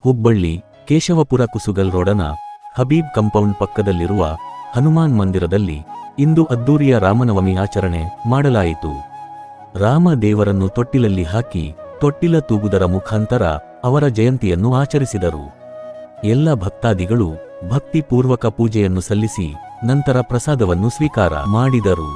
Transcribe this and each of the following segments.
Hubballi Keshavapura Kusugal ರೋಡನ Habib compound ಪಕ್ಕದಲ್ಲಿರುವ ಹನುಮಾನ್ ಮಂದಿರದಲ್ಲಿ ಇಂದು ಅದ್ದೂರಿಯ ರಾಮನವಮಿ ಆಚರಣೆ ಮಾಡಲಾಯಿತು. ರಾಮ ದೇವರನ್ನು ತೊಟ್ಟಿಲಲ್ಲಿ ಹಾಕಿ ತೊಟ್ಟಿಲ ತೂಗುವುದರ ಮುಖಾಂತರ ಅವರ ಜಯಂತಿಯನ್ನು ಆಚರಿಸಿದರು. ಎಲ್ಲ ಭಕ್ತಾದಿಗಳು ಭಕ್ತಿಪೂರ್ವಕ ಪೂಜೆಯನ್ನು ಸಲ್ಲಿಸಿ ನಂತರ ಪ್ರಸಾದವನ್ನು ಸ್ವೀಕಾರ ಮಾಡಿದರು.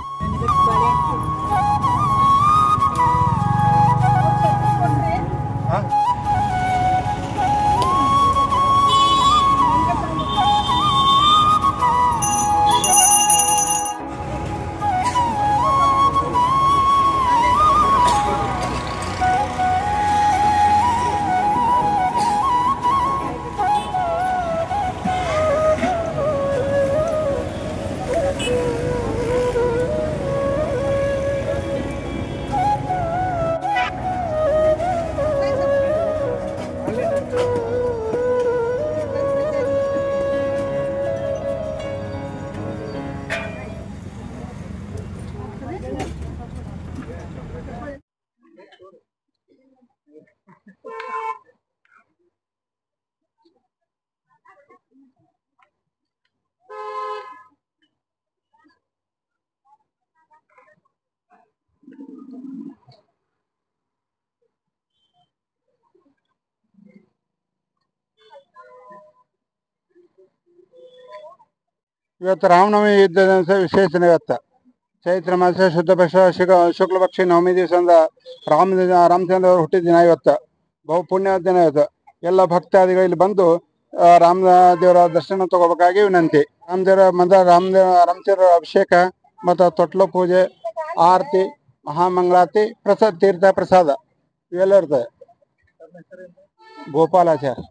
ಇವತ್ತು ರಾಮನವಮಿ ಯುದ್ಧದ ವಿಶೇಷ ಇವತ್ತು ಚೈತ್ರ ಮಾಸ ಶುದ್ಧ ಪಕ್ಷ ಶುಕ್ಲ ಪಕ್ಷಿ ನವಮಿ ದಿವಸದಿಂದ ರಾಮಚಂದ್ರ ಅವರು ಹುಟ್ಟಿದ ದಿನ ಇವತ್ತು. ಬಹು ಪುಣ್ಯ ದಿನ ಇವತ್ತು. ಎಲ್ಲ ಭಕ್ತಾದಿಗಳು ಇಲ್ಲಿ ಬಂದು ರಾಮ ದೇವರ ದರ್ಶನ ತಗೋಬೇಕಾಗಿ ವಿನಂತಿ. ರಾಮದೇವರ ಅಭಿಷೇಕ ಮತ್ತು ತೊಟ್ಲ ಪೂಜೆ, ಆರತಿ, ಮಹಾಮಂಗಳಾರತಿ, ತೀರ್ಥ ಪ್ರಸಾದ ಇವೆಲ್ಲ ಇರ್ತದೆ. ಗೋಪಾಲಾಚಾರ್ಯ.